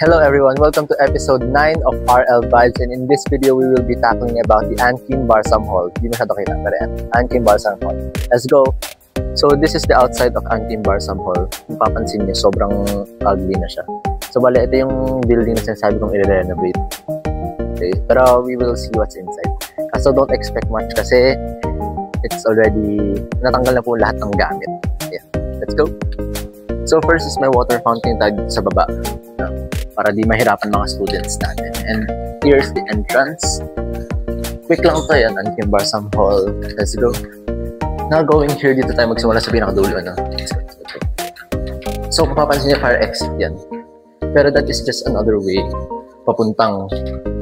Hello everyone, welcome to episode 9 of RL Vibes, and in this video we will be tackling about the Ankim Barsam Hall. Di masyado kita, pero Ankim Barsam Hall. Let's go! So this is the outside of Ankim Barsam Hall. Kung papansin niyo, sobrang ugly na siya. So bale, ito yung building na sinasabi kong i-renovate. Okay, pero we will see what's inside. So don't expect much kasi it's already, natanggal na po lahat ng gamit. Yeah, let's go! So first is my water fountain tag sa baba. Para di mahirapan mga students natin. And here's the entrance. Quick lang to yan, Ankim Barsam Hall. Let's go. Now going here, dito tayo magsimula sa pinakadulo. No? So mapapansin niyo, fire exit yan. Pero that is just another way papuntang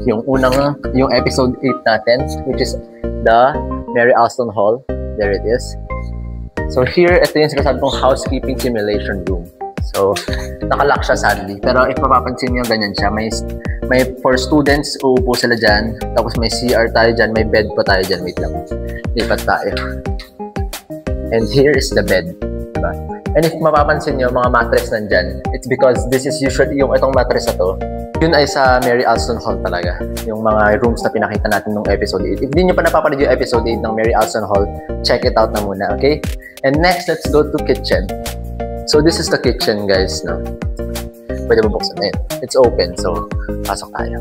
yung episode 8 natin, which is the Mary Alston Hall. There it is. So here, ito yung sinasabi kong housekeeping simulation room. So, nakalock siya sadly. Pero if mapapansin niyo, ganyan siya. May for students, uupo sila dyan. Tapos may CR tayo dyan. May bed pa tayo dyan. Wait lang. Lipat tayo. And here is the bed. Diba? And if mapapansin niyo, mga mattress nandyan, it's because this is usually, yung itong mattress na to, yun ay sa Mary Alston Hall talaga. Yung mga rooms na pinakita natin nung episode 8. If di nyo pa napapanood yung episode 8 ng Mary Alston Hall, check it out na muna, okay? And next, let's go to kitchen. So this is the kitchen, guys. No? Pwede bubuksan na yun. It's open, so pasok tayo.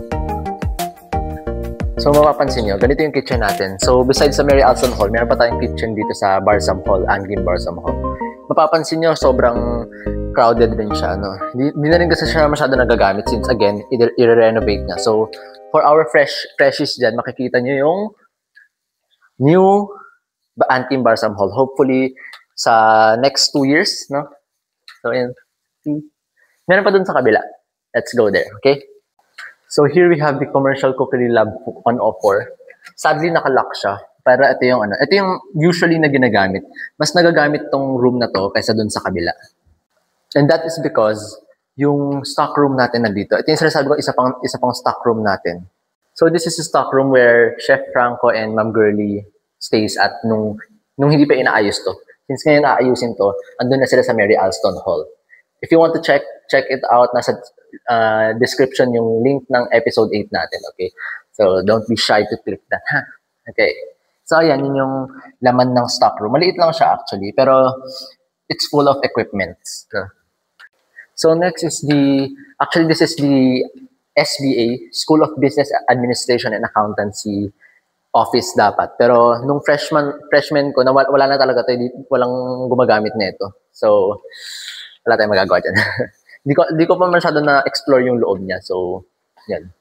So mapapansin nyo, ganito yung kitchen natin. So besides sa Mary Alston Hall, meron pa tayong kitchen dito sa Barsam Hall, Ankim Barsam Hall. Mapapansin nyo, sobrang crowded din siya. No? Hindi na rin kasi siya masyado nagagamit since again, i-renovate na. So for our freshies dyan, makikita nyo yung new Ankim Barsam Hall. Hopefully, sa next 2 years, no? So, yun. Meron pa dun sa kabila. Let's go there, okay? So, here we have the Commercial Cookery Lab 104. Sadly, nakalock siya. Pero ito yung ito yung usually na ginagamit. Mas nagagamit tong room na to kaysa dun sa kabila. And that is because yung stock room natin nandito. Ito yung sinasabi ko, isa pang stock room natin. So, this is the stock room where Chef Franco and Ma'am Girlie stays at nung hindi pa inaayos to. Since ngayon aayusin to, andun na sila sa Mary Alston Hall. If you want to check it out, nasa description yung link ng episode 8 natin, okay? So, don't be shy to click that, ha? Okay. So, ayan, yun yung laman ng stock room. Maliit lang siya actually, pero it's full of equipments. So, next is this is the SBA, School of Business Administration and Accountancy office dapat. Pero nung freshman ko, wala na talaga tayo, walang gumagamit nito. So, wala tayong magagawa dyan. Di ko pa masyado na-explore yung loob niya. So, yan.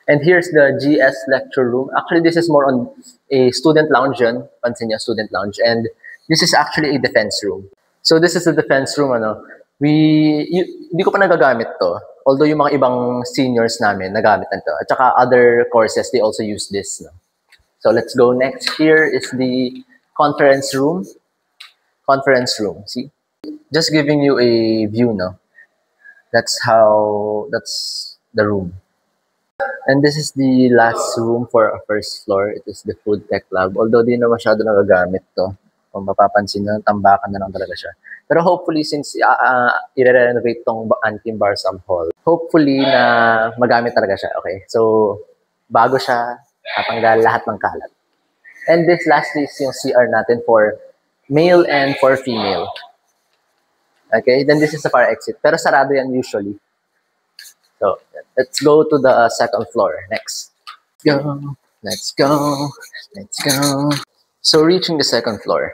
And here's the GS lecture room. Actually, this is more on a student lounge yun. Pansin niya, student lounge. And this is actually a defense room. So, this is the defense room. Di ko pa nagagamit to. Although yung mga ibang seniors namin nagamit na to. At saka other courses, they also use this. No? So let's go next. Here is the conference room. Conference room, see? Just giving you a view, no? That's the room. And this is the last room for our first floor. It is the food tech lab. Although di na masyado nagagamit to. Kung mapapansin nyo, tambakan na lang talaga siya. Pero hopefully, since i-renovate tong Ankim Barsam Hall, hopefully na magamit talaga siya. Okay, so bago siya, tatanggal lahat ng kalat. And this lastly is yung CR natin for male and for female. Okay, then this is the fire exit. Pero sarado yan usually. So, let's go to the second floor. Next. Let's go. So, reaching the second floor.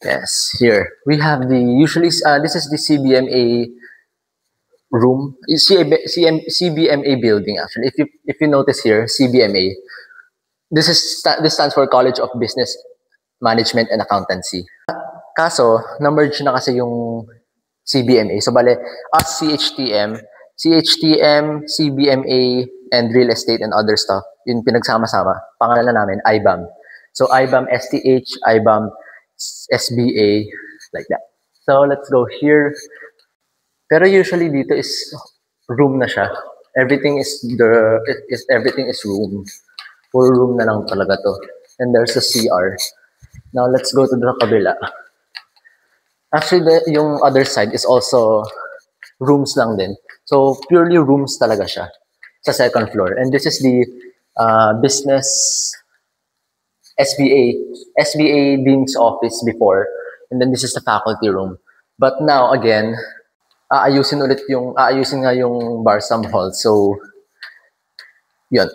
Yes, here. We have this is the CBMA room, CBMA building actually. If you notice here, CBMA, this stands for College of Business Management and Accountancy. Kaso na-merge na kasi yung CBMA. So bale, us CHTM, CBMA, and real estate and other stuff, yung pinagsama-sama. Pangalan na namin, IBAM. So IBAM STH, IBAM SBA, like that. So let's go here. Pero usually dito is room na siya. Everything is room. Full room na lang talaga to. And there's a CR. Now let's go to the kabila. Actually, yung other side is also rooms lang din. So, purely rooms talaga siya sa second floor. And this is the business SBA Dean's office before. And then this is the faculty room. But now, again, aayusin nga yung Barsam Hall. So, yun.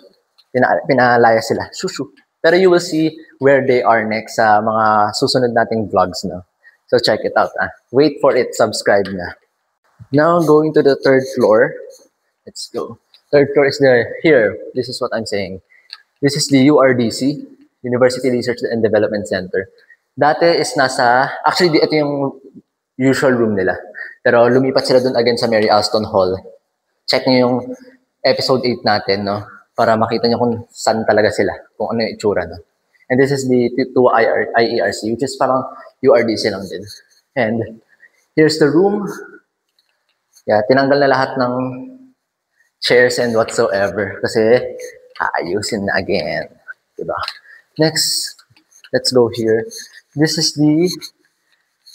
Pinalaya sila. Shushu. Pero you will see where they are next sa mga susunod nating vlogs, no? So, check it out. Wait for it. Subscribe na. Now, going to the third floor. Let's go. Third floor is here. This is what I'm saying. This is the URDC, University Research and Development Center. Dati is actually, ito yung usual room nila. Pero lumipat sila dun again sa Mary Alston Hall. Check nyo yung episode 8 natin, no? Para makita nyo kung saan talaga sila, kung ano yung itsura, no? And this is the IERC, which is parang URDC lang din. And here's the room. Yeah, tinanggal na lahat ng chairs and whatsoever kasi aayusin na again. Diba? Next, let's go here. This is the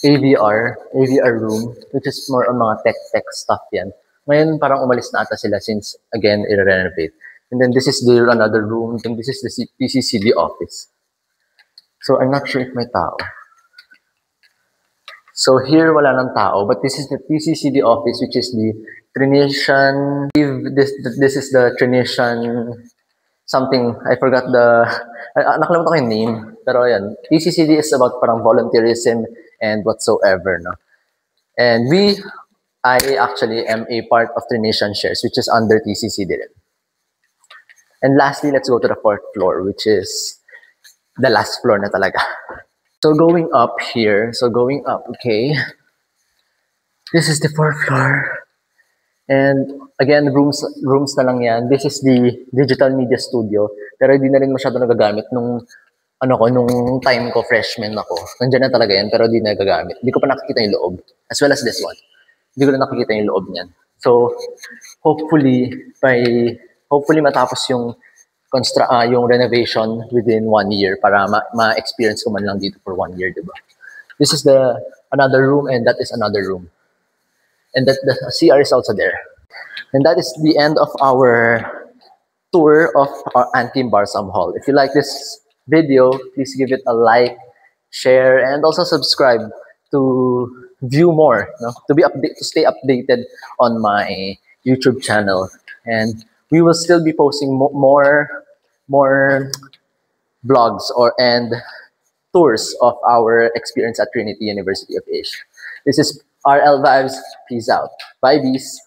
AVR room, which is more on mga tech stuff yan. Ngayon, parang umalis na ata sila since, again, i-renovate. And then this is another room. And this is the PCCD office. So, I'm not sure if may tao. So, here, wala ng tao. But this is the PCCD office, which is the Trinitian... This is the Trinitian... something. I forgot nakalimutan ko yung name. Pero yan. PCCD is about parang volunteerism and whatsoever, no? And I actually am a part of Trinitian Shares, which is under TCCD rin. And lastly, let's go to the fourth floor, which is the last floor na talaga. So going up here, okay. This is the fourth floor. And again, rooms na lang yan. This is the digital media studio. Pero hindi na rin masyado nagagamit nung time ko, freshman ako. Nandiyan na talaga yan, pero hindi nagagamit. Hindi ko pa nakikita yung loob. As well as this one. Hindi ko na nakikita yung loob niyan. So, hopefully matapos yung renovation within 1 year para ma-experience ko man lang dito for 1 year, diba? This is another room and that is another room. And the CR is also there. And that is the end of our tour of our Antim Barsam Hall. If you like this video, please give it a like, share, and also subscribe to view more, no? To stay updated on my YouTube channel. And we will still be posting more vlogs and tours of our experience at Trinity University of Asia. This is RL Vibes. Peace out. Bye, bees.